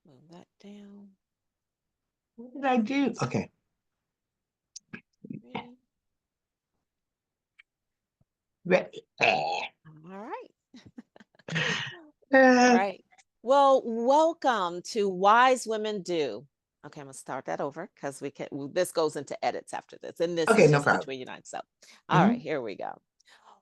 Move that down. What did I do? Okay. Ready? All right. All Uh, right. Well, welcome to Wise Women Do. Okay, I'm gonna start that over because this goes into edits after this, and this okay, is no just problem. between you and I. So, all right, Mhm. here we go.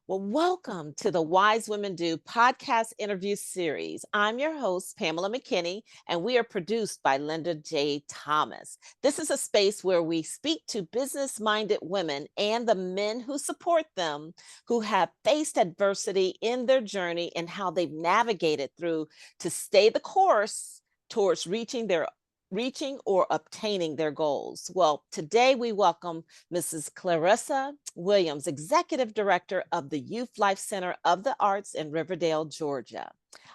Well, welcome to the Wise Women Do podcast interview series. I'm your host, Pamela McKinney, and we are produced by Linda J. Thomas. This is a space where we speak to business minded women and the men who support them who have faced adversity in their journey and how they've navigated through to stay the course towards reaching or obtaining their goals. Well, today we welcome Mrs. Claressa Williams, Executive Director of the Youth Life Center of the Arts in Riverdale, Georgia.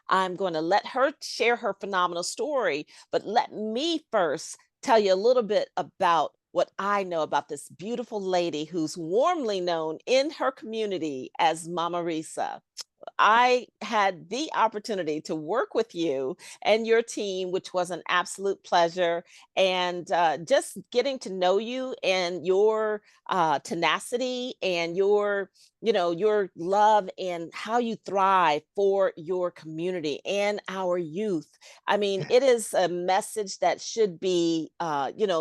I'm going to let her share her phenomenal story, but let me first tell you a little bit about what I know about this beautiful lady who's warmly known in her community as Mama Risa. I had the opportunity to work with you and your team, which was an absolute pleasure. And just getting to know you and your tenacity and your love and how you thrive for your community and our youth. I mean, it is a message that should be,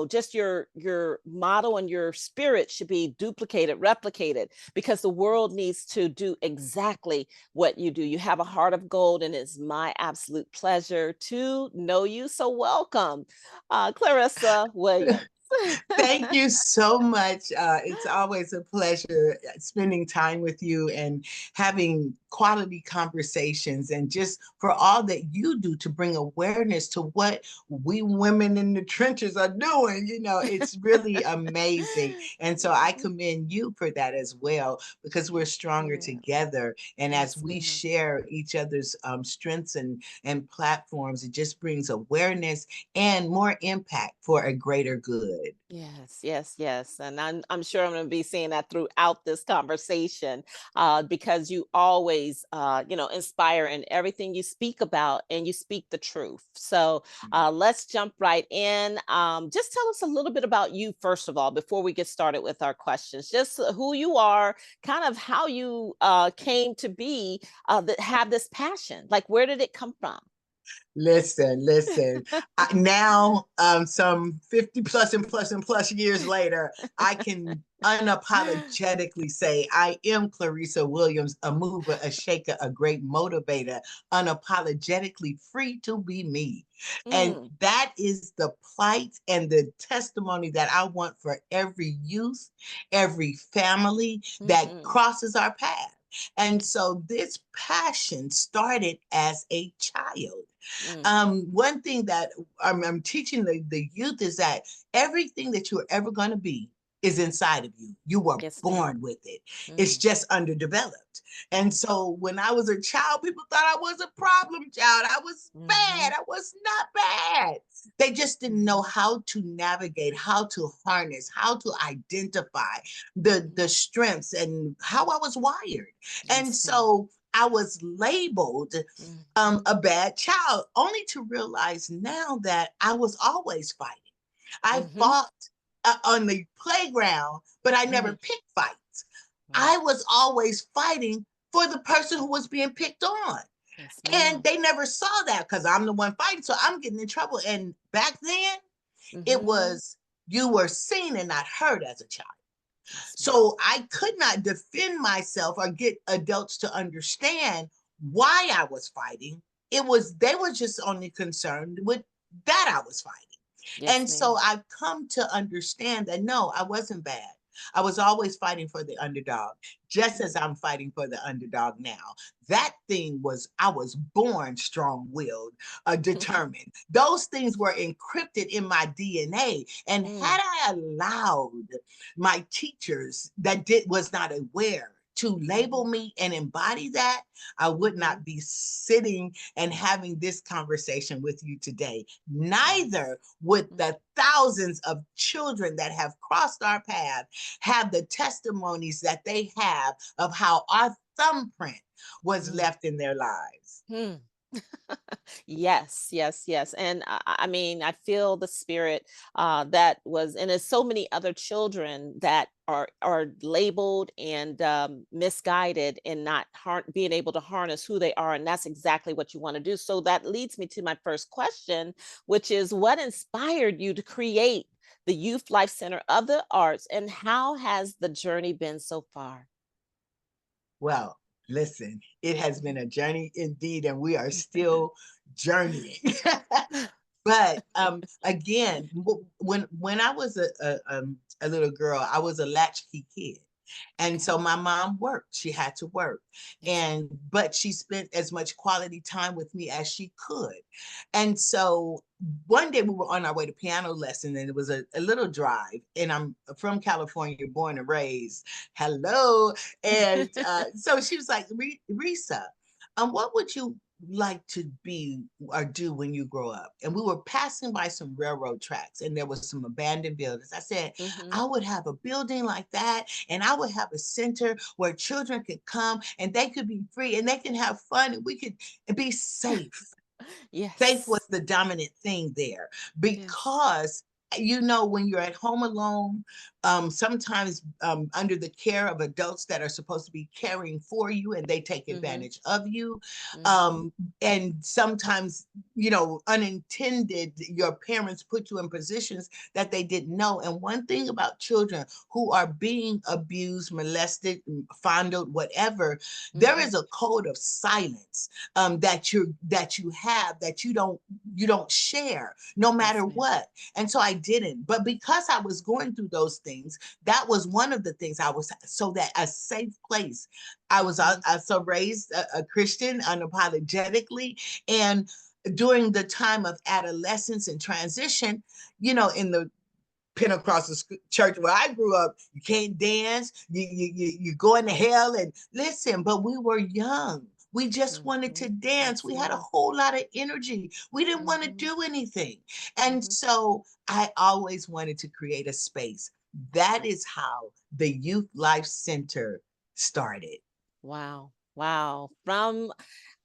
just your motto and your spirit should be duplicated, replicated, because the world needs to do exactly what you do. You have a heart of gold, and it's my absolute pleasure to know you. So, welcome, Claressa Williams. Thank you so much. It's always a pleasure spending time with you and having quality conversations, and just for all that you do to bring awareness to what we women in the trenches are doing. It's really amazing. And so I commend you for that as well, because we're stronger Yeah. together. And as Yes, we ma'am. share each other's strengths and platforms, it just brings awareness and more impact for a greater good. Yes, yes, yes. And I'm sure I'm going to be seeing that throughout this conversation because you always, inspire in everything you speak about and you speak the truth. So let's jump right in. Just tell us a little bit about you, first of all, before we get started with our questions. Just who you are, kind of how you came to be, that have this passion. Like, where did it come from? Listen. Now, some 50 plus and plus and plus years later, I can unapologetically say I am Claressa Williams, a mover, a shaker, a great motivator, unapologetically free to be me. And Mm, that is the plight and the testimony that I want for every youth, every family that mhm, crosses our path. And so this passion started as a child. mm. One thing that I'm teaching the youth is that everything that you're ever going to be is inside of you. You were Yes, ma'am. born with it. It's Mm, just underdeveloped. And so when I was a child, people thought I was a problem child. I was bad. mhm, I was not bad. They just didn't know mhm, how to navigate, how to harness, how to identify the mhm. strengths and how I was wired. And Yes, ma'am. so I was labeled Mm, a bad child, only to realize now that I was always fighting. I mhm, fought on the playground, but I never mm. picked fights. Right. I was always fighting for the person who was being picked on. Yes, And ma'am. they never saw that because I'm the one fighting. So I'm getting in trouble. And back then, it Mhm. was you were seen and not heard as a child. Yes, ma'am. So I could not defend myself or get adults to understand why I was fighting. It was they were just only concerned with that I was fighting. Yes, And so ma'am. I've come to understand that no, I wasn't bad. I was always fighting for the underdog, just as Mm, I'm fighting for the underdog now. That thing was, I was born strong willed, determined. Those things were encrypted in my DNA. And mm, had I allowed my teachers that did was not aware to label mhm, me and embody that, I would mhm. not be sitting and having this conversation with you today. Yes. Neither would Mm, the thousands of children that have crossed our path have the testimonies that they have of how our thumbprint was mm, left in their lives. mm. Yes, yes, yes. And I mean, I feel the spirit that was, and there's so many other children that are labeled and misguided and not being able to harness who they are. And that's exactly what you want to do. So that leads me to my first question, which is what inspired you to create the Youth Life Center of the Arts, and how has the journey been so far? Well, listen, it has been a journey indeed, and we are still journeying. But again, when I was a little girl, I was a latchkey kid. And Okay. so my mom worked. She had to work. Yes. And but she spent as much quality time with me as she could. And so one day we were on our way to piano lesson, and it was a little drive. And I'm from California, born and raised. Hello. And so she was like, Risa, what would you like to be or do when you grow up? And we were passing by some railroad tracks, and there was some abandoned buildings. I said, Hmm. I would have a building like that, and I would have a center where children could come and they could be free and they can have fun and we could be safe. Faith was Yes. the dominant thing there, Yes. because when you're at home alone, sometimes under the care of adults that are supposed to be caring for you, and they take Hmm. advantage of you. Hmm. And sometimes, unintended, your parents put you in positions that they didn't know. And one thing about children who are being abused, molested, fondled, whatever, there Hmm. is a code of silence that you have, that you don't share no Yes, matter ma'am. what. And so I didn't. But because I was going through those things, that was one of the things. I was so that a safe place. I was Hmm. also raised a Christian unapologetically. And during the time of adolescence and transition, in the Pentecostal church where I grew up, you can't dance, you're going to hell. And listen, but we were young. We just wanted Hmm. to dance. Yes, We had a ma'am. whole lot of energy. We didn't want to Hmm. do anything. And Hmm. so I always wanted to create a space. That is how the Youth Life Center started. Wow. Wow.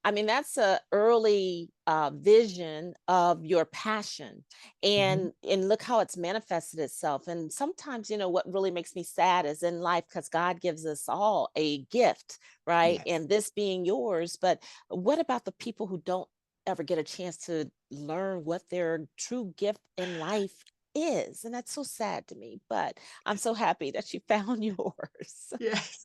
I mean, that's a early vision of your passion, Mhm. and look how it's manifested itself. And sometimes, what really makes me sad is in life, because God gives us all a gift, right? Yes. And this being yours. But what about the people who don't ever get a chance to learn what their true gift in life is? And that's so sad to me. But I'm so happy that you found yours. Yes.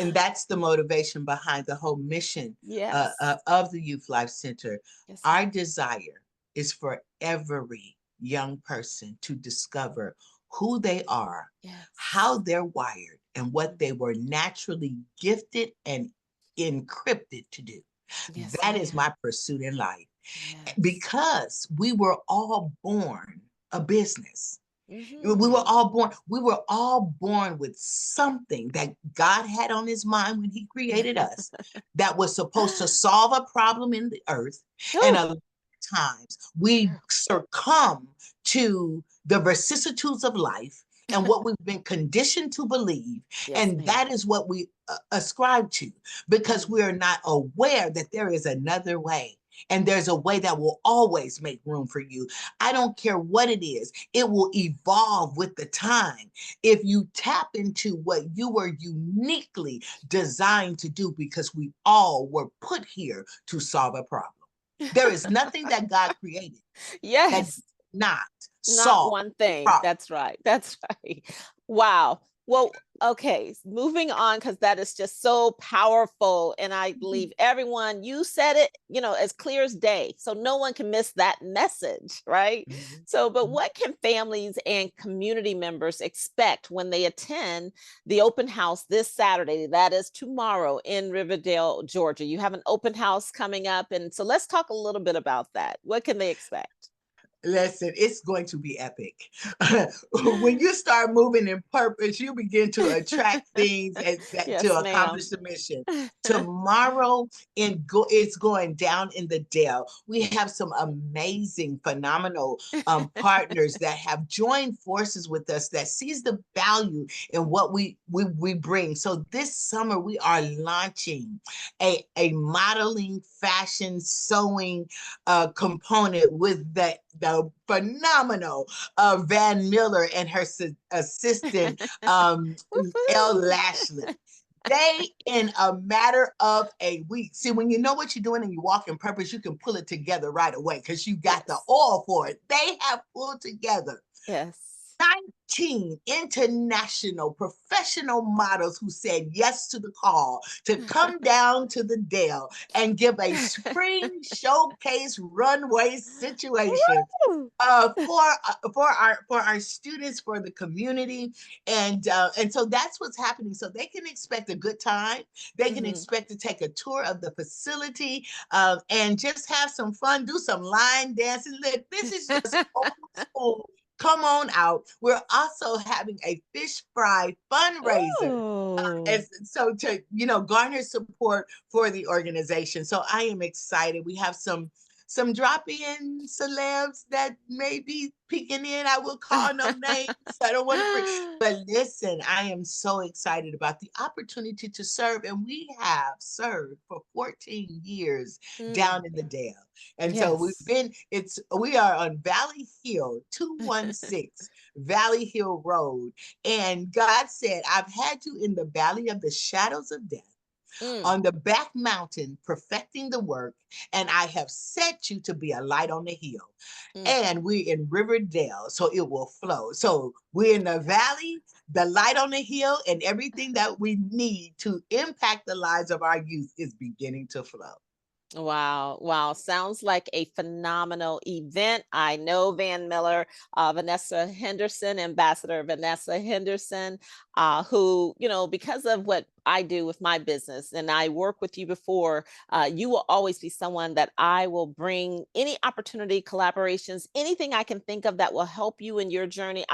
And that's the motivation behind the whole mission Yes. of the Youth Life Center. Yes, Our ma'am. desire is for every young person to discover who they are, how Yes. they're wired, and what they Mhm. were naturally gifted and encrypted to do. Yes, That is ma'am. my pursuit in life, Yes. because we were all born a business. Hmm. We were all born with something that God had on his mind when he created us, that was supposed to solve a problem in the earth. And Oh, a lot of times we girl. succumb to the vicissitudes of life and what we've been conditioned to believe. Yes, And ma'am. that is what we ascribe to, because we Mm. are not aware that there is another way. And there's a way that will always make room for you. I don't care what it is, it will evolve with the time if you tap into what you were uniquely designed to do, because we all were put here to solve a problem. There is nothing that God created that did Yes. not Not solve one a thing. problem. That's right. That's right. Wow. Well, okay, moving on, because that is just so powerful. And I believe everyone, you said it, as clear as day. So no one can miss that message, right? Mhm. So, but Mhm. what can families and community members expect when they attend the open house this Saturday? That is tomorrow in Riverdale, Georgia. You have an open house coming up. And so let's talk a little bit about that. What can they expect? Listen, it's going to be epic. When you start moving in purpose, you begin to attract things to Yes, ma'am. accomplish the mission. Tomorrow it's going down in the Dell. We have some amazing, phenomenal partners that have joined forces with us that sees the value in what we bring. So this summer we are launching a modeling, fashion, sewing component with the phenomenal Van Miller and her assistant, Elle Woohoo. Lashley. They, in a matter of a week. See, when you know what you're doing and you walk in purpose, you can pull it together right away because you got the Yes. oil for it. They have pulled together Yes. 19 international professional models who said yes to the call to come down to the Dell and give a spring showcase runway situation Woo! for our students, for the community, and so that's what's happening. So they can expect a good time. They can Mhm. expect to take a tour of the facility, and just have some fun, do some line dancing. Look, this is just old school. Come on out. We're also having a fish fry fundraiser, Ooh. as so to garner support for the organization. So I am excited. We have some drop-in celebs that may be peeking in. I will call no names. I don't want to bring, but listen, I am so excited about the opportunity to serve, and we have served for 14 years Mm. down in the Dale. And so Yes. we are on Valley Hill, 216 Valley Hill Road. And God said, I've had you in the valley of the shadows of death, Mm. on the back mountain, perfecting the work, and I have set you to be a light on the hill. Mm. And we're in Riverdale, so it will flow. So we're in the valley, the light on the hill, and everything that we need to impact the lives of our youth is beginning to flow. Wow. Wow. Sounds like a phenomenal event. I know Van Miller, Vanessa Henderson, Ambassador Vanessa Henderson, who, because of what I do with my business and I work with you before, you will always be someone that I will bring any opportunity, collaborations, anything I can think of that will help you in your journey.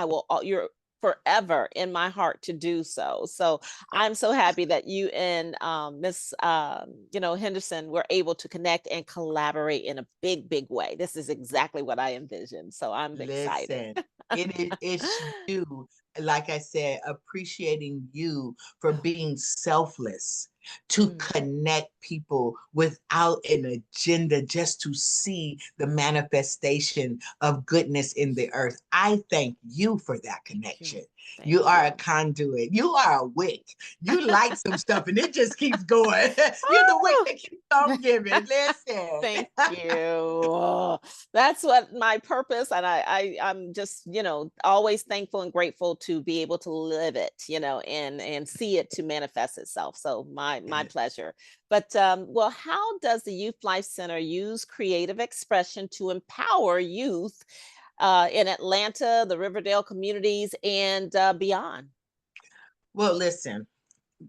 You're forever in my heart to do so. So I'm so happy that you and Miss Henderson were able to connect and collaborate in a big, big way. This is exactly what I envisioned. So I'm excited. Listen, it's you, like I said, appreciating you for being selfless to Mm, connect people without an agenda, just to see the manifestation of goodness in the earth. I thank you for that thank you. connection. You Thank are a you. conduit. You are a wick. You light some stuff and it just keeps going. You're the wick Oh, that keeps on giving. Listen. thank you. Oh, that's what my purpose, and I'm just always thankful and grateful to be able to live it, and see it to manifest itself. So my pleasure. But well, how does the Youth Life Center use creative expression to empower youth in Atlanta, the Riverdale communities, and beyond? Well, listen,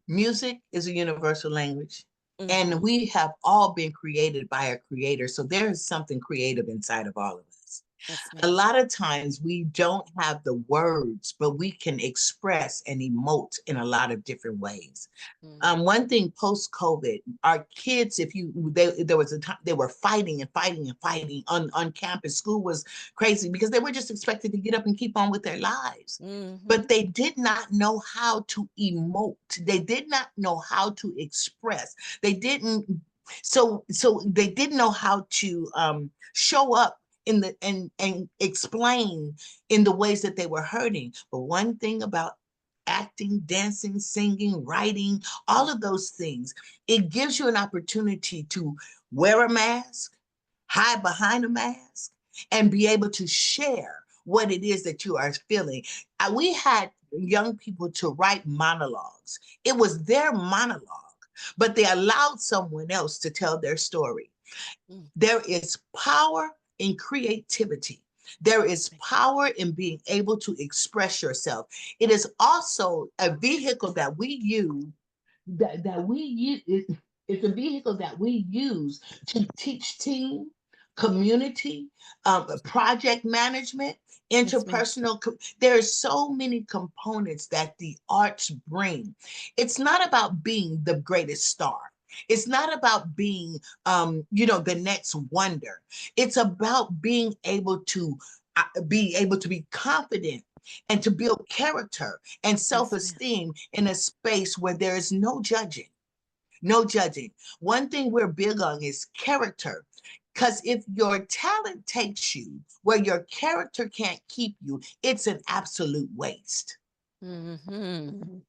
music is a universal language, and Hmm. we have all been created by a creator. So there is something creative inside of all of us. Yes, A ma'am. lot of times we don't have the words, but we can express and emote in a lot of different ways. Mm, One thing post COVID, our kids, if you there was a time they were fighting and fighting and fighting on campus. School was crazy because they were just expected to get up and keep on with their lives. But hmm. they did not know how to emote. They did not know how to express. They didn't. So they didn't know how to show up in the and explain in the ways that they were hurting. But one thing about acting, dancing, singing, writing, all of those things, it gives you an opportunity to wear a mask, hide behind a mask, and be able to share what it is that you are feeling. We had young people to write monologues. It was their monologue, but they allowed someone else to tell their story. Mm, There is power in creativity. There yes, is ma'am. power in being able to express yourself. It is also a vehicle that we use that we use. It's a vehicle that we use to teach team, community, project management, Yes, ma'am. interpersonal. There are so many components that the arts bring. It's not about being the greatest star. It's not about being, the next wonder. It's about being able to be confident and to build character and Yes, ma'am. self-esteem in a space where there is no judging. No judging. One thing we're big on is character. Because if your talent takes you where your character can't keep you, it's an absolute waste. Hmm.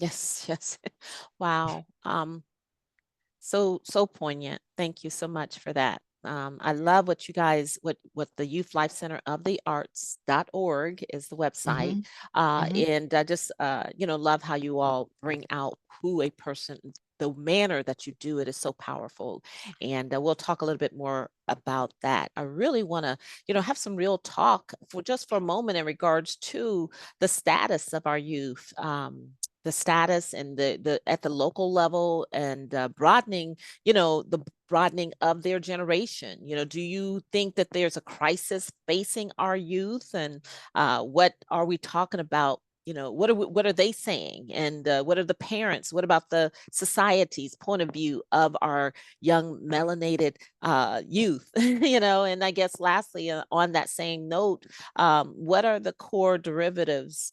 Yes, yes. Wow. So poignant. Thank you so much for that. I love what you guys, what the Youth Life Center of the Arts.org is the website. Mm-hmm, mm-hmm, And I just, love how you all bring out who a person, the manner that you do it is so powerful. And we'll talk a little bit more about that. I really want to, have some real talk for a moment in regards to the status of our youth. The status and the at the local level, and broadening, the broadening of their generation. Do you think that there's a crisis facing our youth? And what are we talking about? What are they saying? And what are the parents? What about the society's point of view of our young melanated youth? And I guess lastly, on that same note, what are the core derivatives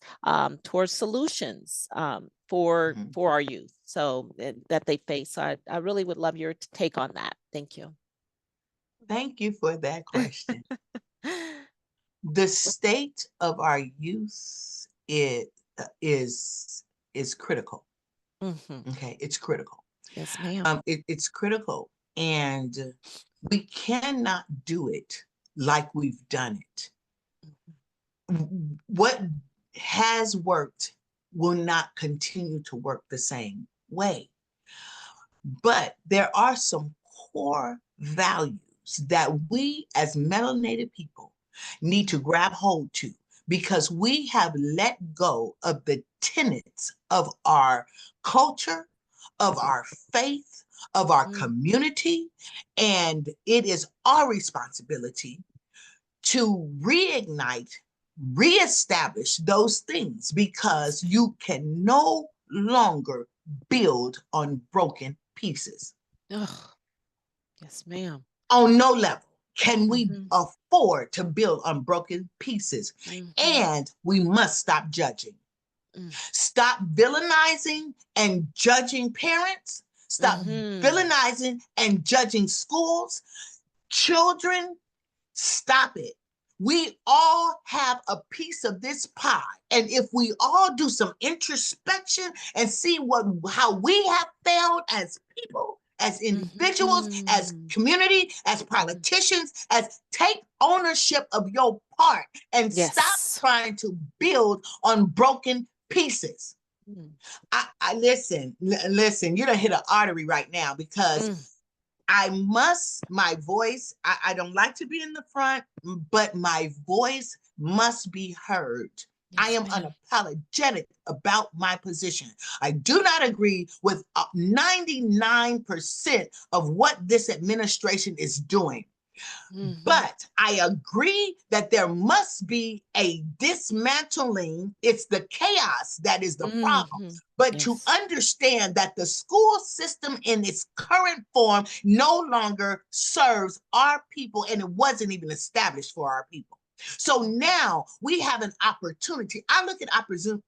towards solutions mm-hmm. for our youth, so that they face? So I really would love your take on that. Thank you. Thank you for that question. The state of our youth is critical. Hmm. Okay, it's critical. Yes, ma'am. It's critical, and we cannot do it like we've done it. What has worked will not continue to work the same way. But there are some core values that we as melanated people need to grab hold to, because we have let go of the tenets of our culture, of our faith, of our Mm. community. And it is our responsibility to reignite, reestablish those things, Yes, because ma'am. you can no longer build on broken pieces. Oh, yes, ma'am. On no level can we Hmm. afford to build on broken pieces. Hmm. And we must stop judging. Mm. Stop villainizing and judging parents. Stop Hmm. villainizing and judging schools, children. Stop it. We all have a piece of this pie. And if we all do some introspection and see how we have failed as people, as individuals, as Hmm. community, as Hmm. politicians, as take ownership of your part and stop Yes. trying to build on broken pieces. Mm. I listen, you don't hit an artery right now, because Mm. my voice, I don't like to be in the front, but my voice must be heard. I Yes, am ma'am. unapologetic about my position. I do not agree with 99% of what this administration is doing. Hmm. But I agree that there must be a dismantling. It's the chaos that is the problem. Hmm. But to Yes. understand that the school system in its current form no longer serves our people, and it wasn't even established for our people. So now we have an opportunity. I look at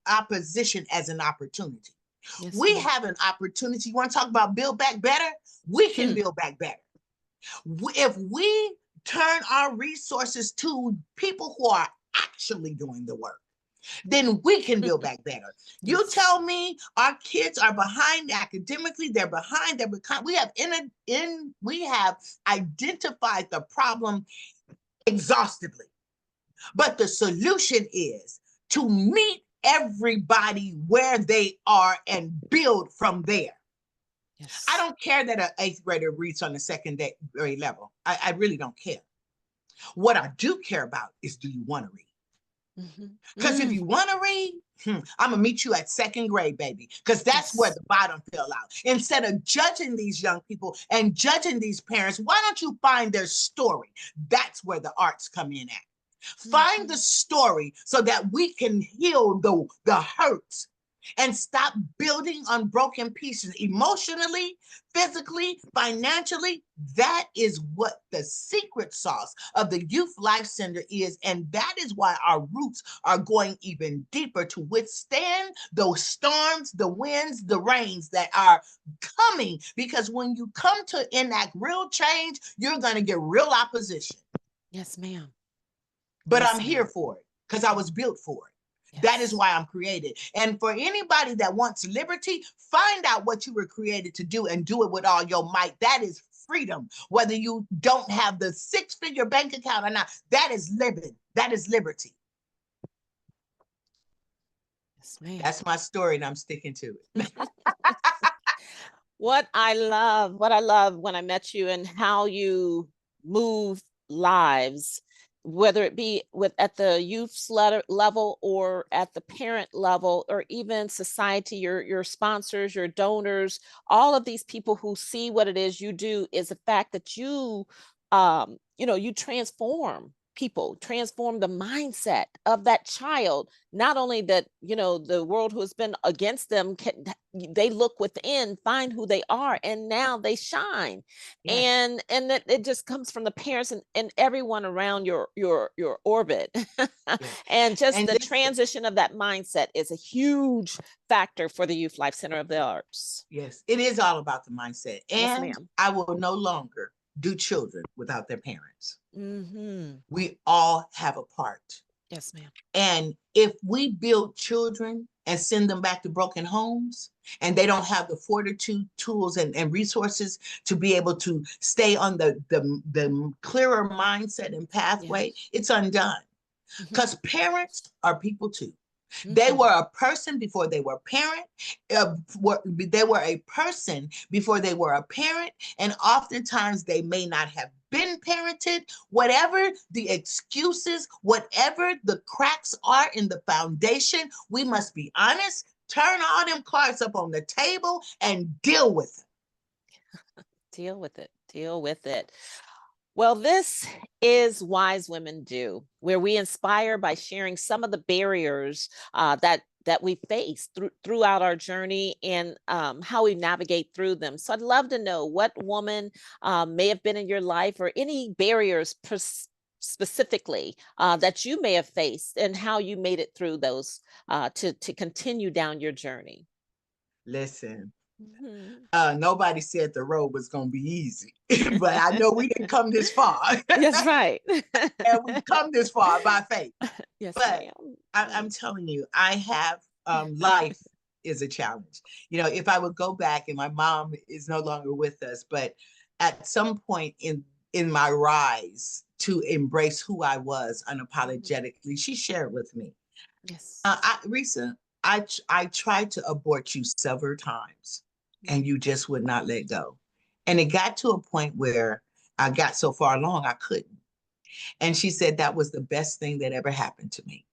opposition as an opportunity. Yes, We ma'am. have an opportunity. You want to talk about build back better? We can Hmm. build back better. If we turn our resources to people who are actually doing the work, then we can build back better. You Yes. tell me our kids are behind academically, they're behind, they're behind. We have identified the problem exhaustively. But the solution is to meet everybody where they are and build from there. I Yes. don't care that an eighth grader reads on the secondary level. I really don't care. What I do care about is, do you want to read? Hmm. Because if Mm. you want to read, I'm gonna meet you at second grade, baby, because that's where Yes. the bottom fell out. Instead of judging these young people and judging these parents, why don't you find their story? That's where the arts come in at. Find the Mhm. story so that we can heal the hurts and stop building on broken pieces emotionally, physically, financially. That is what the secret sauce of the Youth Life Center is. And that is why our roots are going even deeper to withstand those storms, the winds, the rains that are coming. Because when you come to enact real change, you're going to get real opposition. Yes, ma'am. But I'm Yes, here ma'am. for it because I was built for it. That is Yes. why I'm created. And for anybody that wants liberty, find out what you were created to do and do it with all your might. That is freedom. Whether you don't have the six-figure bank account or not, that is living. That is liberty. Yes, ma'am. That's my story, and I'm sticking to it. What I love when I met you and how you move lives, whether it be with at the level or at the parent level or even society, your sponsors, your donors, all of these people who see what it is you do is the fact that you transform people, transform the mindset of that child. Not only that, the world who has been against them they look within, find who they are, and now they shine. Yes. And that it just comes from the parents and everyone around your orbit. Yes. And just And the listen, transition of that mindset is a huge factor for the Youth Life Center of the Arts. yes, it is all about the mindset. Yes, And ma'am. I will no longer do children without their parents. Mm-hmm. We all have a part. Yes, ma'am. And if we build children and send them back to broken homes and they don't have the fortitude, tools, and resources to be able to stay on the clearer mindset and pathway, Yes. it's undone. Mm-hmm. Because parents are people too. They Mm-hmm. were a person before they were a parent. They were a person before they were a parent. And oftentimes they may not have been parented. Whatever the excuses, whatever the cracks are in the foundation, we must be honest, turn all them cards up on the table and deal with it. Deal with it. Deal with it. Well, this is Wise Women Do, where we inspire by sharing some of the barriers that we face throughout our journey and how we navigate through them. So I'd love to know what woman may have been in your life or any barriers specifically that you may have faced and how you made it through those to continue down your journey. Listen, Mhm. nobody said the road was going to be easy, but I know we didn't come this far. Yes, right. And we've come this far by faith. Yes, But ma'am. I'm telling you, I have life is a challenge. If I would go back, and my mom is no longer with us, but at some point in my rise to embrace who I was Mhm. unapologetically, she shared with me, Yes. Risa, I tried to abort you several times, and you just would not let go. And it got to a point where I got so far along I couldn't. And she said that was the best thing that ever happened to me.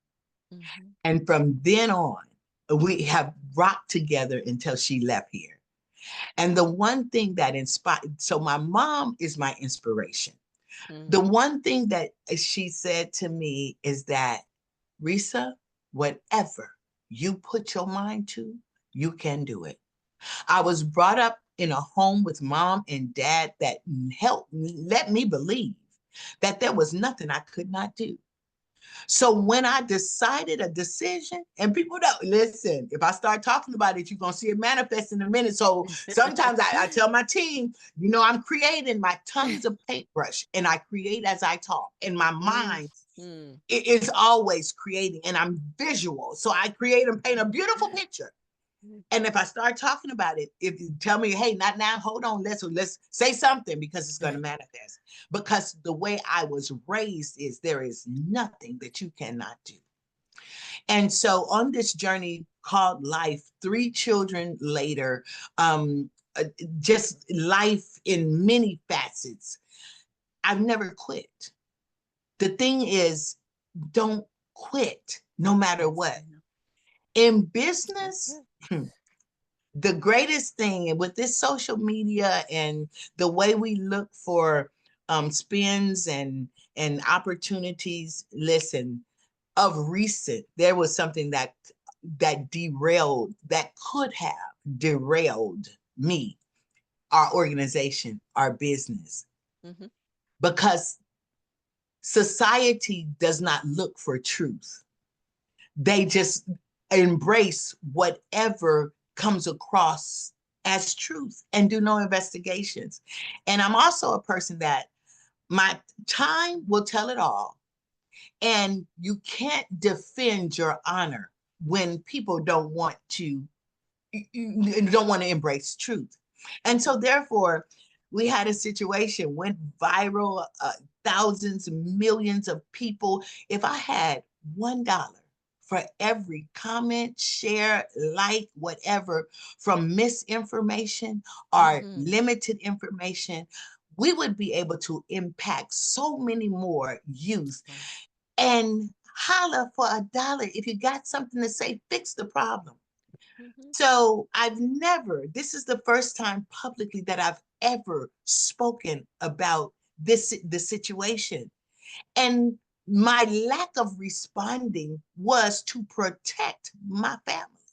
Mhm. And from then on, we have rocked together until she left here. And the one thing that inspired, so my mom is my inspiration. The Mhm. one thing that she said to me is that, Risa, whatever you put your mind to, you can do it. I was brought up in a home with mom and dad that helped me, let me believe that there was nothing I could not do. So when I decided a decision, and people don't listen, if I start talking about it, you're gonna see it manifest in a minute. So sometimes I tell my team, I'm creating, my tongue is a paintbrush, and I create as I talk. And my mind Mhm. is always creating, and I'm visual. So I create and paint a beautiful picture. And if I start talking about it, if you tell me, hey, not now, hold on, let's say something because it's going to manifest. Because the way I was raised is there is nothing that you cannot do. And so on this journey called life, 3 children later, um, uh, just life in many facets, I've never quit. The thing is, don't quit no matter Yes, what. ma'am. In That's business, it. the greatest thing with this social media and the way we look for spins and opportunities, listen, of recent, there was something that derailed, that could have derailed me, our organization, our business, Mhm. because society does not look for truth. They just embrace whatever comes across as truth and do no investigations. And I'm also a person that my time will tell it all. And you can't defend your honor when people don't want to, you don't want to embrace truth. And so Mhm. therefore, we had a situation, went viral, thousands, millions of people. If I had $1 for every comment, share, like, whatever, from misinformation or Mhm. limited information, we would be able to impact so many more youth. Wow. And holla for $1. If you got something to say, fix the problem. Mhm. So I've never, this is the first time publicly that I've ever spoken about the situation. And my lack of responding was to protect my family.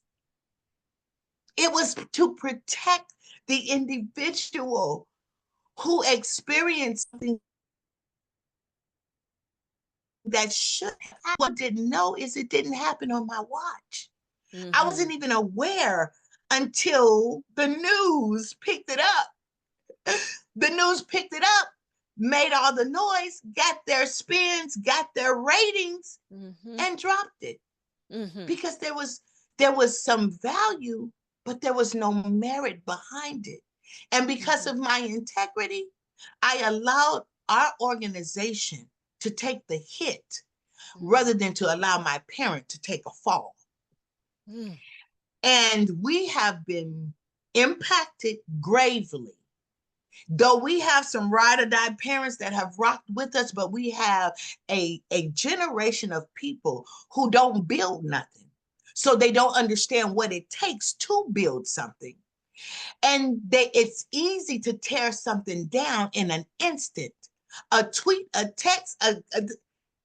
It was to protect the individual who experienced something that should have. What I didn't know is it didn't happen on my watch. I Mhm. wasn't even aware until the news picked it up. The news picked it up, made all the noise, got their spins, got their ratings, Mhm. and dropped it Mhm. because there was some value, but there was no merit behind it. And because Mhm. of my integrity, I allowed our organization to take the hit Mhm. rather than to allow my parent to take a fall. Mm. And we have been impacted gravely. Though we have some ride or die parents that have rocked with us, but we have a generation of people who don't build nothing. So they don't understand what it takes to build something. And it's easy to tear something down in an instant. A tweet, a text,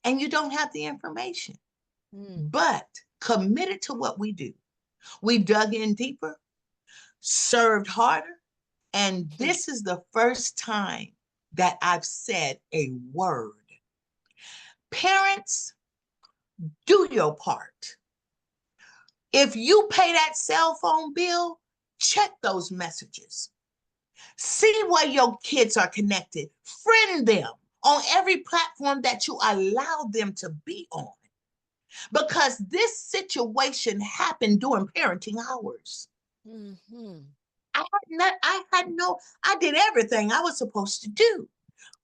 and you don't have the information. Mm. But committed to what we do. We dug in deeper, served harder, and Mm. this is the first time that I've said a word. Parents, do your part. If you pay that cell phone bill, check those messages. See where your kids are connected. Friend them on every platform that you allow them to be on. Because this situation happened during parenting hours. Mhm. I did everything I was supposed to do.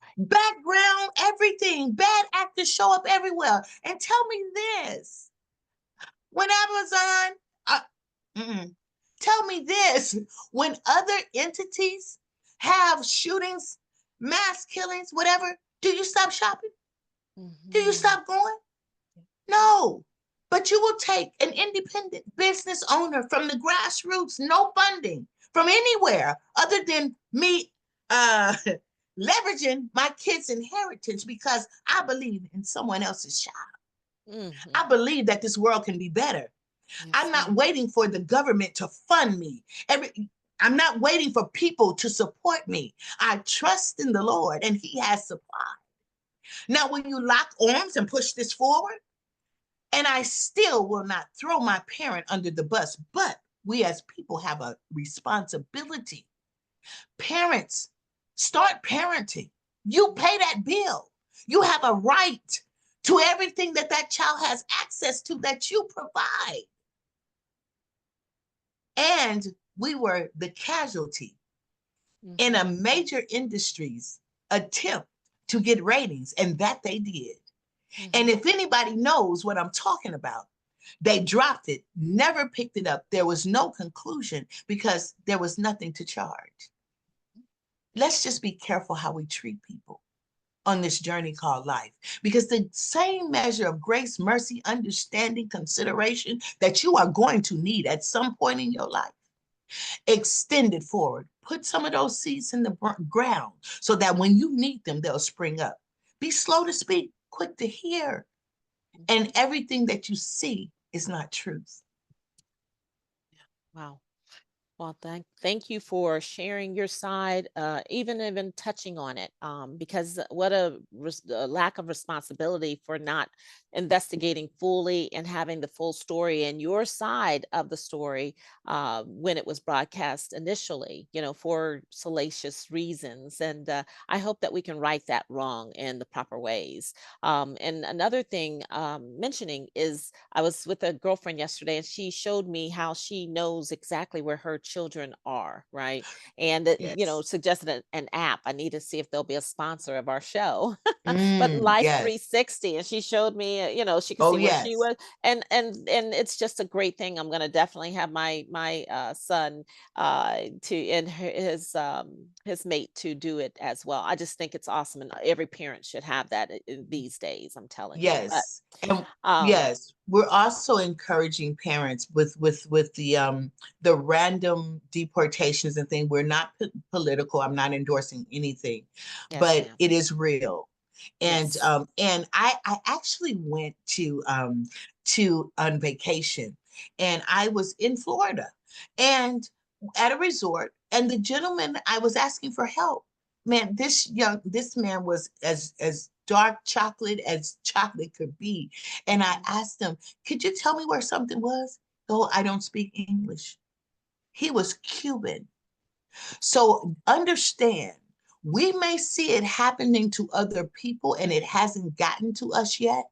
Right. Background, everything. Bad actors show up everywhere. And tell me this, when Amazon, uh, tell me this, when other entities have shootings, mass killings, whatever, do you stop shopping? Do you Mhm. stop going? No. But you will take an independent business owner from the grassroots, no funding from anywhere other than me uh, leveraging my kids' inheritance because I believe in someone else's child. Mhm. I believe that this world can be better. Yes, I'm not ma'am. waiting for the government to fund me. I'm not waiting for people to support me. I trust in the Lord and He has supply. Now, when you lock arms and push this forward, and I still will not throw my parent under the bus, but we as people have a responsibility. Parents, start parenting. You pay that bill. You have a right to everything that that child has access to that you provide. And we were the casualty in a Mhm. major industry's attempt to get ratings, and that they did. And Mhm. if anybody knows what I'm talking about, they dropped it, never picked it up. There was no conclusion because there was nothing to charge. Let's just be careful how we treat people. on this journey called life. Because the same measure of grace, mercy, understanding, consideration that you are going to need at some point in your life, extend it forward. Put some of those seeds in the ground so that when you need them, they'll spring up. Be slow to speak, quick to hear. And everything that you see is not truth. Wow. Well, thank you for sharing your side, even touching on it, because what a lack of responsibility for not investigating fully and having the full story and your side of the story when it was broadcast initially, for salacious reasons. And I hope that we can right that wrong in the proper ways. And another thing mentioning is I was with a girlfriend yesterday and she showed me how she knows exactly where her children are, right? And it, Yes. suggested an app. I need to see if they'll be a sponsor of our show. But Life Yes. 360, and she showed me, she could Oh, see where she yes. was, and it's just a great thing. I'm going to definitely have my son to and his mate to do it as well. I just think it's awesome, and every parent should have that these days. I'm telling you, but Yes. And um, yes, we're also encouraging parents with the random deportations and thing. We're not political. I'm not endorsing anything, yes, but ma'am. it is real. Yes. And I actually went to on vacation, and I was in Florida and at a resort, and the gentleman, I was asking for help. Man, this man was as dark chocolate as chocolate could be. And I asked him, could you tell me where something was? Oh, I don't speak English. He was Cuban. So understand, we may see it happening to other people and it hasn't gotten to us yet.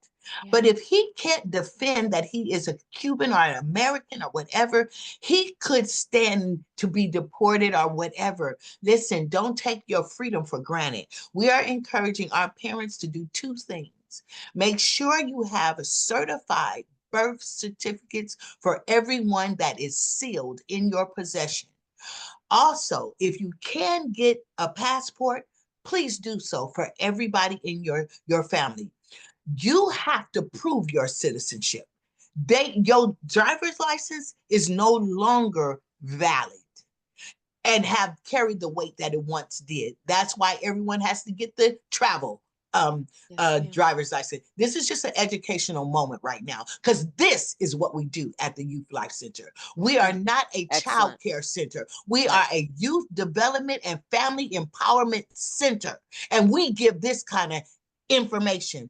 Yeah. But if he can't defend that he is a Cuban or an American or whatever, he could stand to be deported or whatever. Listen, don't take your freedom for granted. We are encouraging our parents to do two things. Make sure you have a certified birth certificates for everyone that is sealed in your possession. Also, if you can get a passport, please do so for everybody in your family. You have to prove your citizenship. Your driver's license is no longer valid and have carried the weight that it once did. That's why everyone has to get the travel Yes, ma'am. driver's license. This is just an educational moment right now because this is what we do at the Youth Life Center. We are not a child Excellent. care center. We Right. are a youth development and family empowerment center. And we give this kind of information.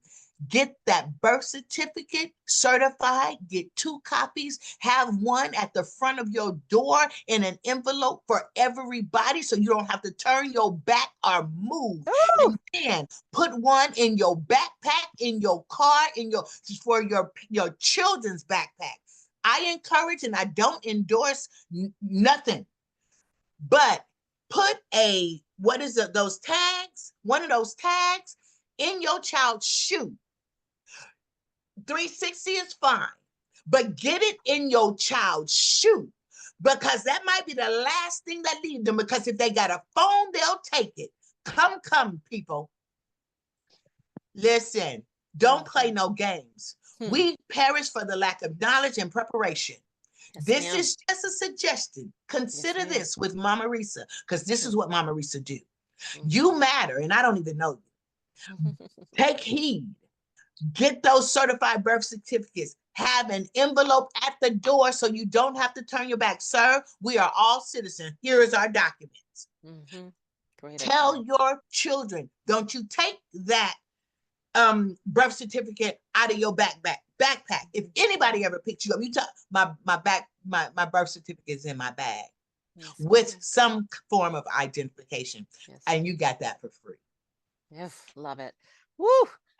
Get that birth certificate certified, get 2 copies, have one at the front of your door in an envelope for everybody so you don't have to turn your back or move. Ooh, And then put one in your backpack, in your car, for your children's backpack. I encourage and I don't endorse nothing, but put those tags, one of those tags in your child's shoe. 360 is fine, but get it in your child's shoe because that might be the last thing that leaves them. Because if they got a phone, they'll take it. Come, people. Listen, don't play mhm. no games. Hmm. We perish for the lack of knowledge and preparation. Yes, This ma'am. is just a suggestion. Yes, Consider ma'am. this with Mama Risa, because this Hmm. is what Mama Risa do. Mhm. You matter, and I don't even know you. Take heed. Get those certified birth certificates. Have an envelope at the door so you don't have to turn your back. Sir, we are all citizens. Here is our documents. Mhm. Great Tell advice. your children, don't you take that birth certificate out of your backpack. If anybody ever picks you up, you tell my birth certificate is in my bag Yes, with ma'am. some form of identification, Yes, and ma'am. you got that for free. Yes, love it. Woo!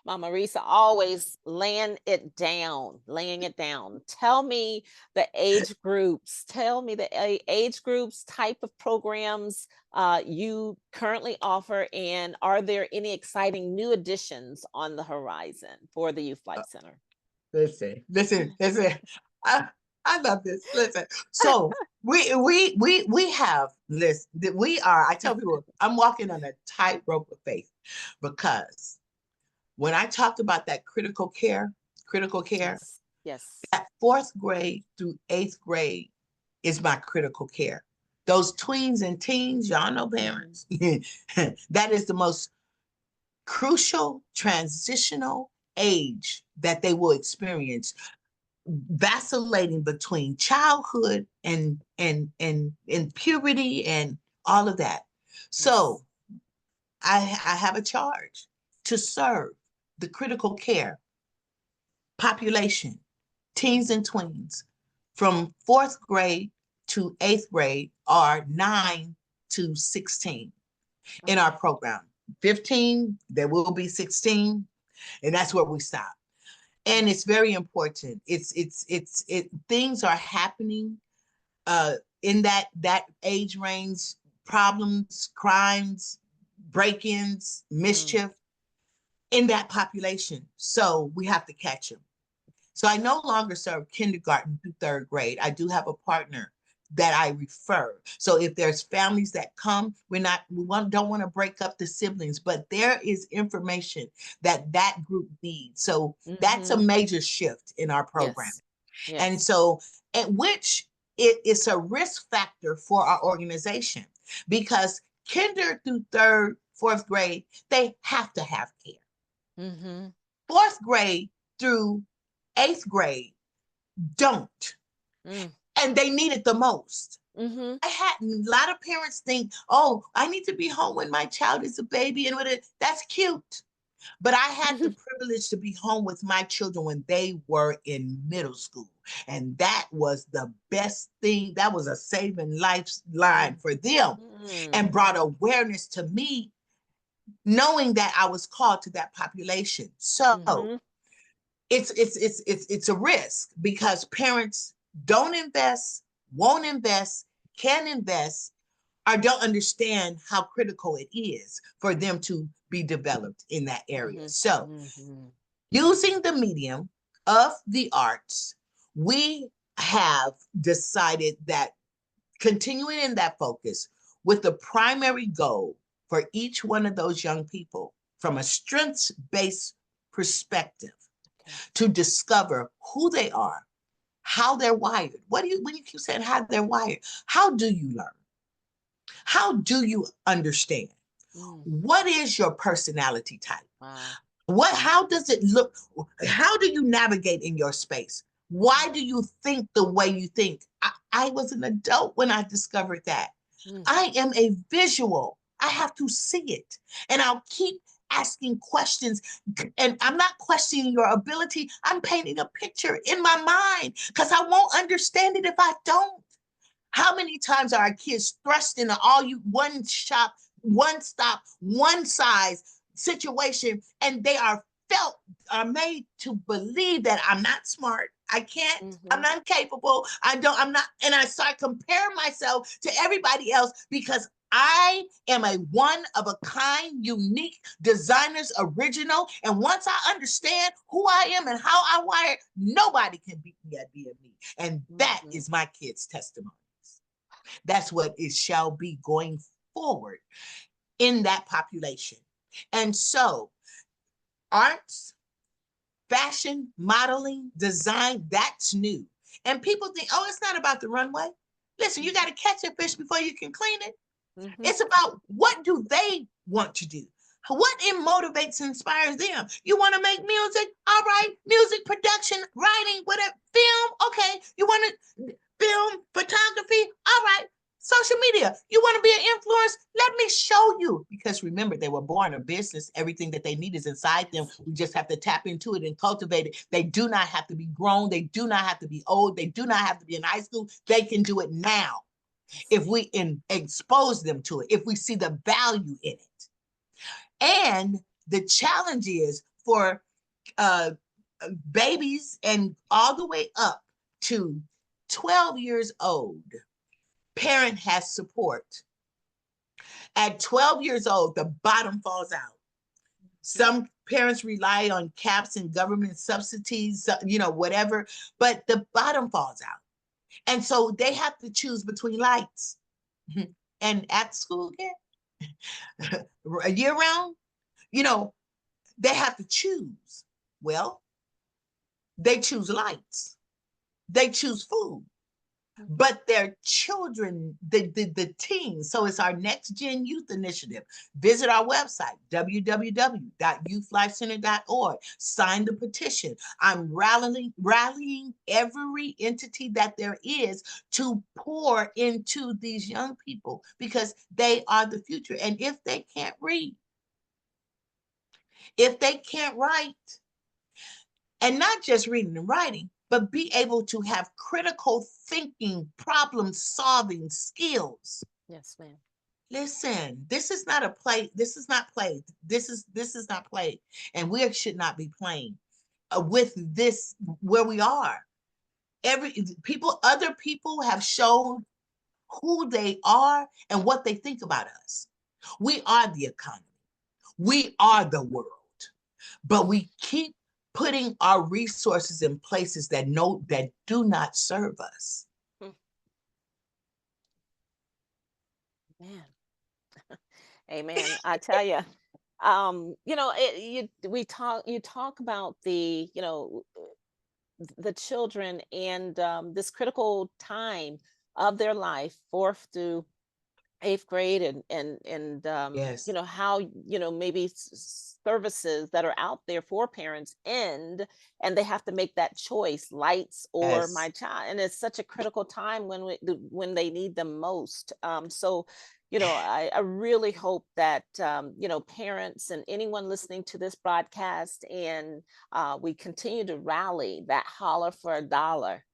Mama Risa always laying it down. Tell me the age groups. Tell me the age groups, type of programs you currently offer, and are there any exciting new additions on the horizon for the Youth Life Center? Listen. I love this. Listen, so we have listen. We are. I tell people I'm walking on a tightrope of faith because when I talked about that critical care, Yes. Yes. that fourth grade through eighth grade is my critical care. Those tweens and teens, y'all know Mhm. parents. That is the most crucial transitional age that they will experience, vacillating between childhood and puberty and all of that. So Yes. I have a charge to serve the critical care population, teens and tweens, from fourth grade to eighth grade are 9 to 16 in our Okay. program. 15, there will be 16, and that's where we stop. And Okay. it's very important. Things are happening uh in that age range, problems, crimes, break-ins, Mm. mischief in that population. So we have to catch them. So I no longer serve kindergarten through third grade. I do have a partner that I refer. So if there's families that come, don't want to break up the siblings, but there is information that group needs. So that's a Mhm. major shift in our program. Yes. And Yes. so, at which it is a risk factor for our organization because kinder through third, fourth grade, they have to have care. Mhm. Fourth grade through eighth grade don't, Mm. and they need it the most. Mhm. I had a lot of parents think, oh, I need to be home when my child is a baby, and that's cute. But I had the privilege to be home with my children when they were in middle school. And that was the best thing. That was a saving lifeline for them Mhm. and brought awareness to me, knowing that I was called to that population. So Mhm. it's a risk because parents don't invest, won't invest, can invest, or don't understand how critical it is for them to be developed in that area. Mhm. So, Mhm. using the medium of the arts, we have decided that continuing in that focus with the primary goal for each one of those young people from a strengths based perspective Okay. to discover who they are, how they're wired. When you keep saying how they're wired, how do you learn? How do you understand? Mm. What is your personality type? Wow. How does it look? How do you navigate in your space? Why do you think the way you think? I was an adult when I discovered that. Mm. I am a visual. I have to see it. And I'll keep asking questions. And I'm not questioning your ability. I'm painting a picture in my mind because I won't understand it if I don't. How many times are our kids thrust into all you one shop, one stop, one size situation, and they are made to believe that I'm not smart, I can't, I'm Mhm. not capable, I'm not, and I start comparing myself to everybody else because I am a one of a kind, unique designer's original. And once I understand who I am and how I wire, nobody can beat me at being me. And that Mhm. is my kids' testimony. That's what it shall be going forward in that population. And so, arts, fashion, modeling, design, that's new. And people think, oh, it's not about the runway. Listen, you got to catch a fish before you can clean it. Mhm. It's about what do they want to do? What motivates and inspires them? You want to make music? All right, music production, writing, whatever, film. Okay, you want to film, photography? All right, social media. You want to be an influencer? Let me show you. Because remember, they were born a business. Everything that they need is inside them. Yes. We just have to tap into it and cultivate it. They do not have to be grown. They do not have to be old. They do not have to be in high school. They can do it now Yes. if we expose them to it, if we see the value in it. And the challenge is for uh, babies and all the way up to 12 years old, parent has support. At 12 years old, the bottom falls out. Mhm. Some parents rely on caps and government subsidies, whatever, but the bottom falls out. And so they have to choose between lights and at school again, year round, you know, they have to choose. Well, they choose lights, they choose food, but their children, the teens. So it's our Next Gen Youth Initiative. Visit our website, www.youthLifeCenter.org. Sign the petition. I'm rallying every entity that there is to pour into these young people because they are the future. And if they can't read, if they can't write, and not just reading and writing, but be able to have critical thinking, problem solving skills. Yes, ma'am. Listen, this is not a play. This is not play. This is not play, and we should not be playing with this where we are. Other people have shown who they are and what they think about us. We are the economy. We are the world, but we keep putting our resources in places that do not serve us. Man. Amen. I tell you, you know, you talk about the, you know, the children and this critical time of their life, fourth through eighth grade, and you Yes, know how, you know, maybe services that are out there for parents end, and they have to make that choice, lights or my yes. child, and it's such a critical time when they need them most. So you know, I really hope that you know, parents and anyone listening to this broadcast, and we continue to rally that holler for a dollar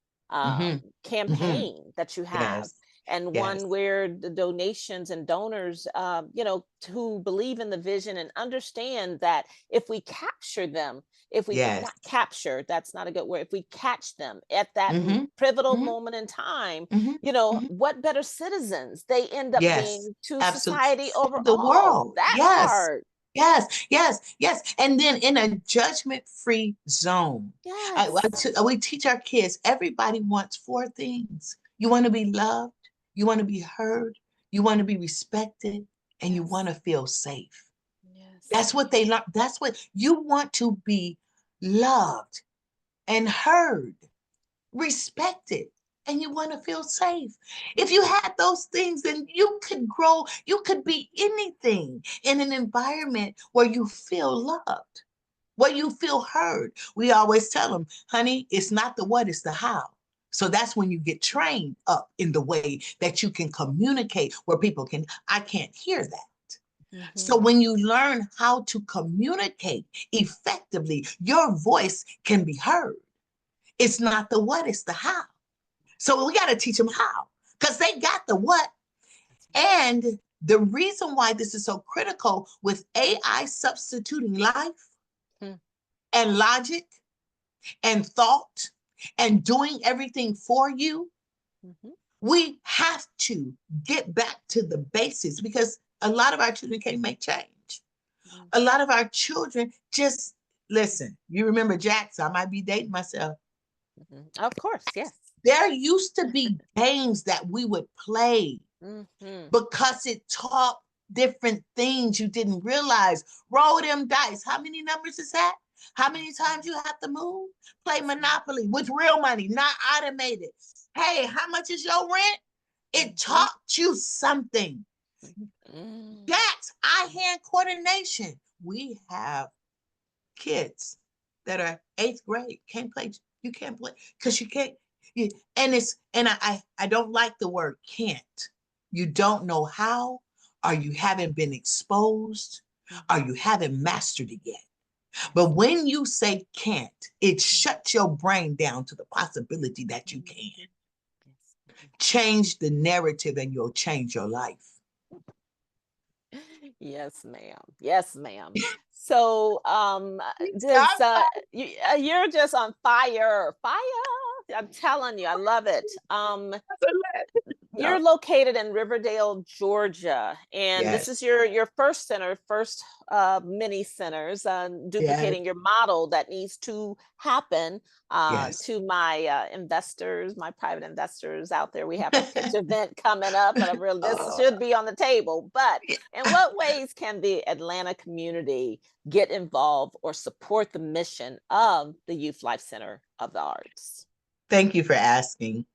Mm-hmm. Mm-hmm. campaign that you have, Yes, and yes, one where the donations and donors, you know, who believe in the vision and understand that if we capture them, if we yes. not capture, that's not a good word, if we catch them at that Mm-hmm. pivotal Mm-hmm. moment in time, Mm-hmm. you know, Mm-hmm. what better citizens they end up Yes, being to absolutely. society For the overall. world. That Yes, part. yes, yes, yes. And then in a judgment-free zone, Yes. we teach our kids everybody wants four things. You want to be loved, you want to be heard, you want to be respected, and you want Yes. to feel safe. Yes. That's what they learn. That's what you want, to be loved and heard, respected, and you want to feel safe. If you had those things, then you could grow, you could be anything in an environment where you feel loved, where you feel heard. We always tell them, honey, it's not the what, it's the how. So that's when you get trained up in the way that you can communicate where people can, I can't hear that. So Mm-hmm. when you learn how to communicate effectively, your voice can be heard. It's not the what, it's the how. So we got to teach them how, because they got the what. And the reason why this is so critical with AI substituting life Mm-hmm. and logic and thought and doing everything for you, Mm-hmm. we have to get back to the basics because a lot of our children can't make change. A lot of our children just listen. You remember Jax? I might be dating myself. Mm-hmm. Of course, yes. There used to be games that we would play Mm-hmm. because it taught different things you didn't realize. Roll them dice. How many numbers is that? How many times you have to move? Play Monopoly with real money, not automated. Hey, how much is your rent? It Mm-hmm. taught you something. Mm-hmm. That's eye-hand coordination. We have kids that are eighth grade can't play. You can't play because you can't. You, and I don't like the word can't. You don't know how, or you haven't been exposed, or you haven't mastered it yet. Yes. But when you say can't, it shuts your brain down to the possibility that you can. Mhm. Yes. Change the narrative and you'll change your life. Yes, ma'am. Yes, ma'am. So, does I'm you're just on fire, fire. I'm telling you, I love it. fine. You're located in Riverdale, Georgia, and this is Yes, your first center, first mini centers, yes, duplicating your model that needs to happen. yes. To my investors, my private investors out there, we have a pitch event coming up, and this Oh, should be on the table. But yeah. in what ways can the Atlanta community get involved or support the mission of the Youth Life Center of the Arts? Thank you for asking.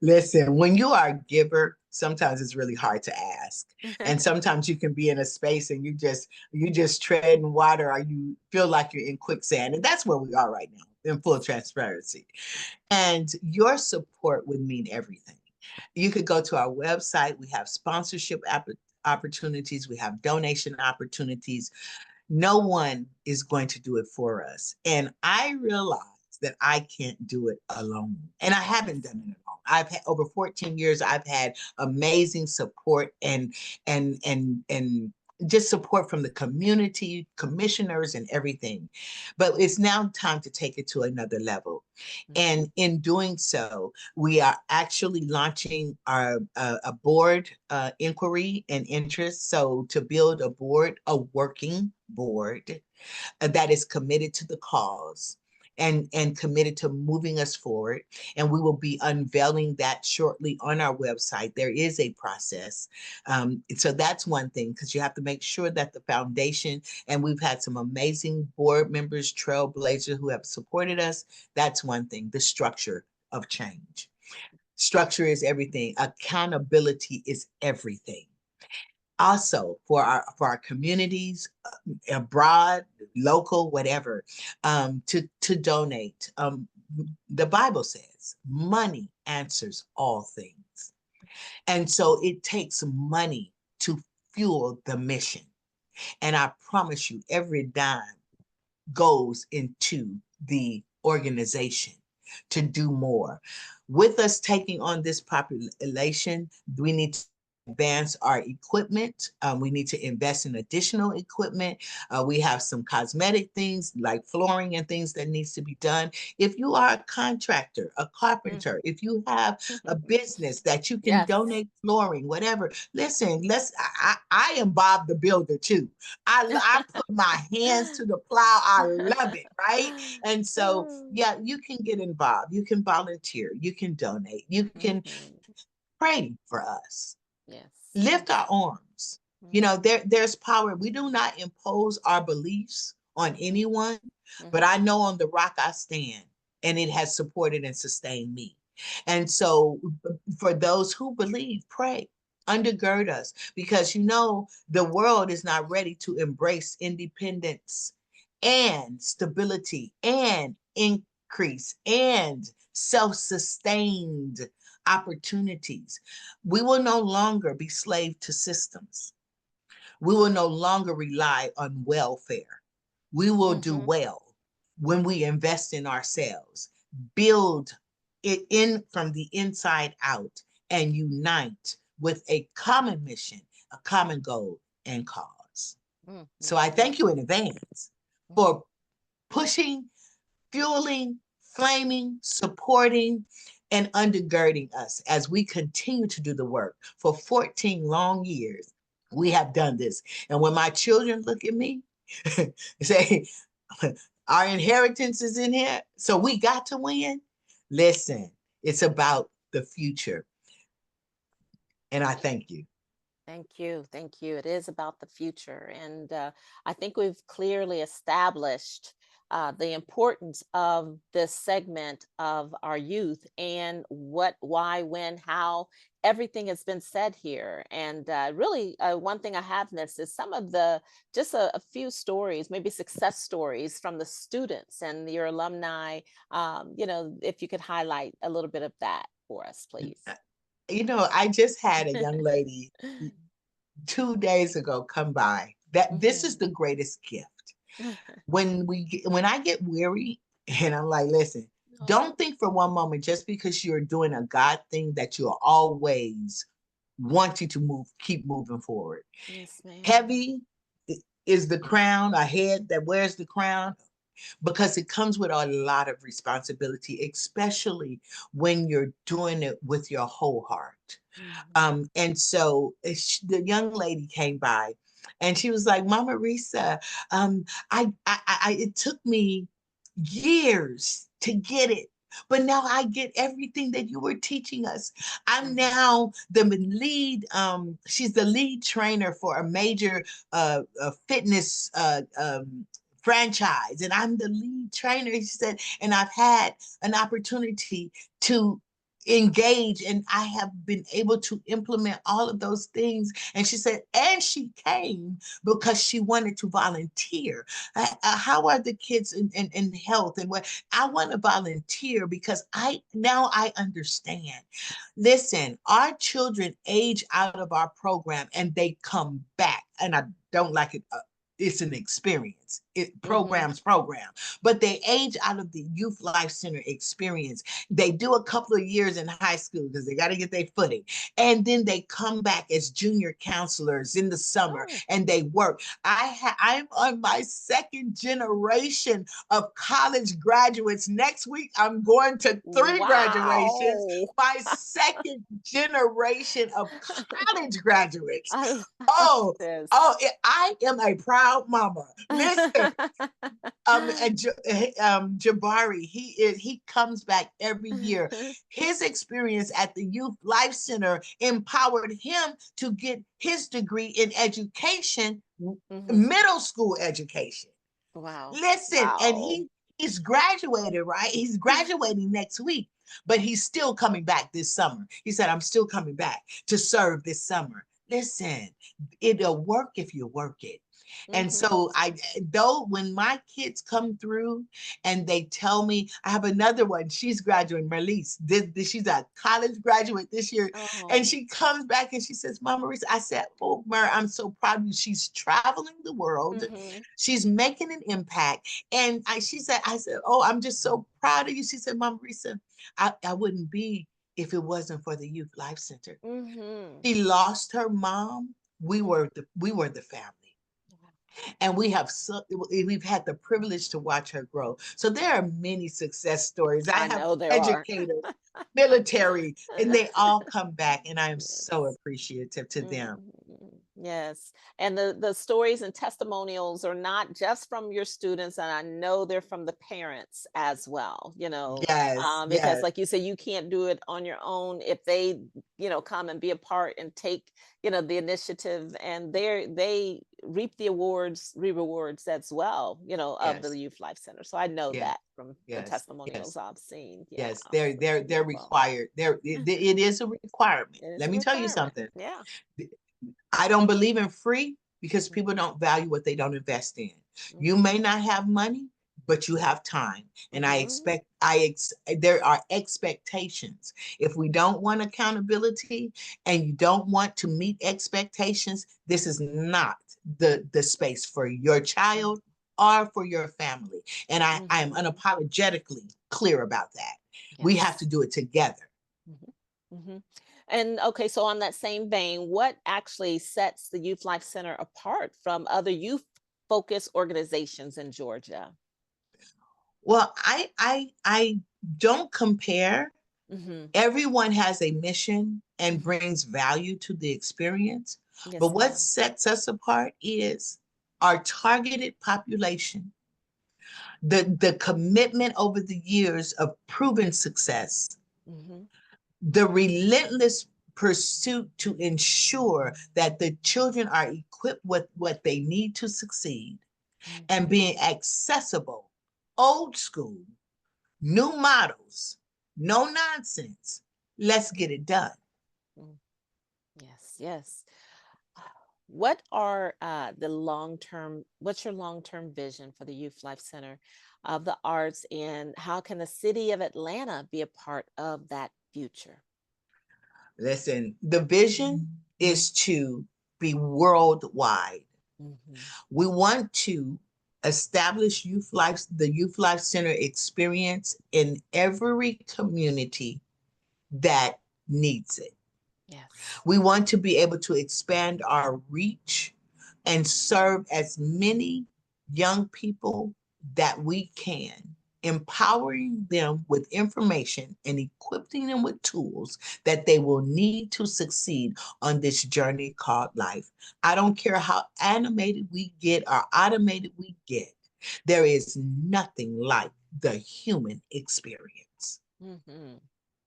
Listen, when you are a giver, sometimes it's really hard to ask, and sometimes you can be in a space and you just tread in water, or you feel like you're in quicksand, and that's where we are right now, in full transparency. And your support would mean everything. You could go to our website. We have sponsorship opportunities. We have donation opportunities. No one is going to do it for us. And I realize that I can't do it alone. And I haven't done it alone. I've had over 14 years, I've had amazing support and just support from the community, commissioners, and everything. But it's now time to take it to another level. Mhm. And in doing so, we are actually launching our a board inquiry and interest. So to build a board, a working board that is committed to the cause and committed to moving us forward. And we will be unveiling that shortly on our website. There is a process. So that's one thing, because you have to make sure that the foundation, and we've had some amazing board members, trailblazers, who have supported us. That's one thing, the structure of change. Structure is everything. Accountability is everything. Also, for our communities, abroad, local, whatever, to donate. The Bible says money answers all things, and so it takes money to fuel the mission. And I promise you, every dime goes into the organization to do more. With us taking on this population, we need to advance our equipment. We need to invest in additional equipment. We have some cosmetic things like flooring and things that needs to be done. If you are a contractor, a carpenter, if you have a business that you can Yes. donate flooring, whatever, listen, I am Bob the Builder too. I put my hands to the plow. I love it, right? And so, yeah, you can get involved. You can volunteer. You can donate. You can Mhm. pray for us. Yes, Lift our yes. arms. Mhm, There's power. We do not impose our beliefs on mhm, anyone, but I mhm, know on the rock I stand, and it has supported and sustained me. And so, for those who believe, pray, undergird us, because the world is not ready to embrace independence and stability and increase and self-sustained opportunities. We will no longer be slave to systems. We will no longer rely on welfare. We will do mhm, well when we invest in ourselves, build it in from the inside out, and unite with a common mission, a common goal, and cause. So mhm. I thank Yes. you in advance Mhm. for pushing, fueling, flaming, supporting, and undergirding us as we continue to do the work. For 14 long years, we have done this. And when my children look at me, say, our inheritance is in here, so we got to win. Listen, it's about the future. And I thank you. Thank you. Thank you. It is about the future. And I think we've clearly established the importance of this segment of our youth and what, why, when, how, everything has been said here. And really, one thing I have missed is some of just a few stories, maybe success stories from the students and your alumni. If you could highlight a little bit of that for us, please. I just had a young lady 2 days ago come by. That this is Mhm. the greatest gift. When I get weary, and I'm like, listen, Oh, don't think for one moment, just because you're doing a God thing, that you're always wanting to keep moving forward. yes, ma'am. Heavy is the crown, a head that wears the crown, because it comes with a lot of responsibility, especially when you're doing it with your whole heart. Mhm. And so the young lady came by and she was like, Mama Risa, it took me years to get it. But now I get everything that you were teaching us. I'm Mhm. now the lead, she's the lead trainer for a major fitness franchise. And I'm the lead trainer, she said, and I've had an opportunity to engage and I have been able to implement all of those things. And she said, and she came because she wanted to volunteer. How are the kids in health and what I want to volunteer because I understand. Listen, our children age out of our program and they come back, and I don't like it. It's an experience. It Mhm. program, but they age out of the Youth Life Center experience. They do a couple of years in high school because they got to get their footing, and then they come back as junior counselors in the summer Oh. and they work. I'm on my second generation of college graduates. Next week, I'm going to three graduations. Wow. My second generation of college graduates. I love Oh, this. I am a proud mama. Listen, Jabari, he comes back every year. His experience at the Youth Life Center empowered him to get his degree in education, Mhm. middle school education. Wow. Listen, and Wow. he's graduated, right? He's graduating next week, but he's still coming back this summer. He said, I'm still coming back to serve this summer. Listen, it'll work if you work it. And Mhm. so though when my kids come through and they tell me, I have another one, she's graduating, Marlise. She's a college graduate this year. And Oh. she comes back and she says, Mama Marisa, I said, oh, Mer, I'm so proud of you. She's traveling the world. Mhm. She's making an impact. And I said, oh, I'm just so proud of you. She said, Mama Marisa, I wouldn't be if it wasn't for the Youth Life Center. Mhm. She lost her mom. Mhm. We were the family, and we've had the privilege to watch her grow. So there are many success stories. I I have know there are. educators, military, and they all come back, and I am so Yes. appreciative to them. Mhm. Yes. And the stories and testimonials are not just from your students, and I know they're from the parents as well, Yes, because yes, like you say, you can't do it on your own if they, come and be a part and take, the initiative, and they reap the rewards as well, of the yes, Youth Life Center. So I know yes, that from the yes, testimonials yes. I've seen. Yeah. Yes, So it's they're beautiful. required. It is a requirement. It is Let a me tell you requirement. something. Yeah. I don't believe in free because Mhm. people don't value what they don't invest in. You Mhm. may not have money, but you have time. And Mhm. there are expectations. If we don't want accountability and you don't want to meet expectations, this is not the space for your Mhm. child or for your family. And I am Mhm. unapologetically clear about that. We have to Yes. do it together. Mhm. Mhm. And okay, so on that same vein, what actually sets the Youth Life Center apart from other youth focused organizations in Georgia? Well, I don't compare. Mhm. Everyone has a mission and Mhm. brings value to the experience. But Yes, what ma'am. sets us apart is our targeted population, the commitment over the years of proven success, Mhm. the relentless pursuit to ensure that the children are equipped with what they need to succeed, and Mhm. being accessible, old school, new models, no nonsense. Let's get it done. Mm. Yes, yes. What are what's your long-term vision for the Youth Life Center of the Arts, and how can the city of Atlanta be a part of that future? Listen, the vision is to be worldwide. Mhm. We want to establish the Youth Life Center experience in every community that needs it. Yes. We want to be able to expand our reach and serve as many young people that we can. empowering them with information and equipping them with tools that they will need to succeed on this journey called life. I don't care how animated we get or automated we get, there is nothing like the human experience. Hmm.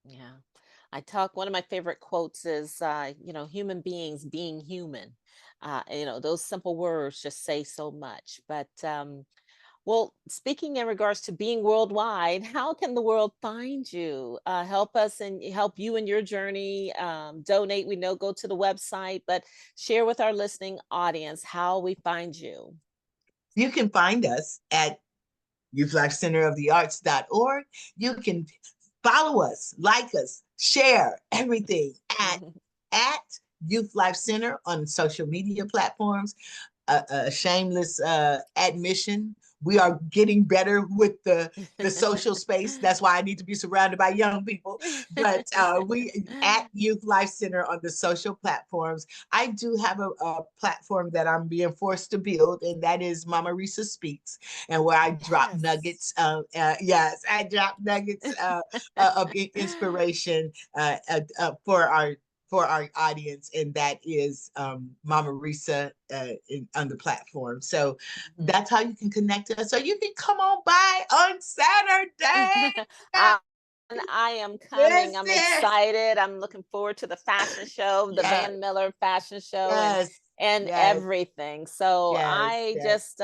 Yeah. One of my favorite quotes is, human beings being human. Those simple words just say so much. But, well, speaking in regards to being worldwide, how can the world find you? Help us and help you in your journey. Donate, we know, go to the website, but share with our listening audience how we find you. You can find us at YouthLifeCenterOfTheArts.org. You can follow us, like us, share everything at Youth Life Center on social media platforms. A shameless admission. We are getting better with the social space. That's why I need to be surrounded by young people. But we at Youth Life Center on the social platforms. I do have a platform that I'm being forced to build, and that is Mama Risa Speaks, and where I drop Yes. nuggets. Yes, I drop nuggets of inspiration for our audience, and that is Mama Risa on the platform. So Mhm. that's how you can connect to us. So you can come on by on Saturday. I, and I am coming. I'm Listen. excited. I'm looking forward to the fashion show, the Yes, Van Miller fashion show, and yes, yes, everything. So yes, I yes, just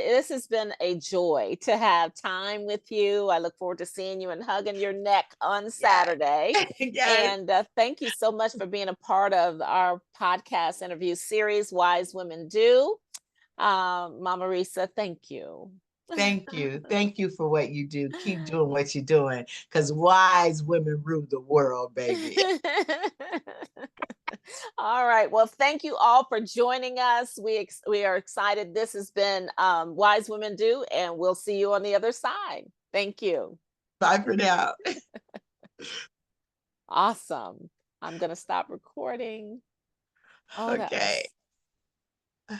this has been a joy to have time with you. I look forward to seeing you and hugging your neck on yes, Saturday. yes. And thank you so much for being a part of our podcast interview series, Wise Women Do. Mama Risa, thank you. Thank you. Thank you for what you do. Keep doing what you're doing because wise women rule the world, baby. All right. Well, thank you all for joining us. We are excited. This has been Wise Women Do, and we'll see you on the other side. Thank you. Bye for now. Awesome. I'm gonna stop recording. Oh, that Okay. was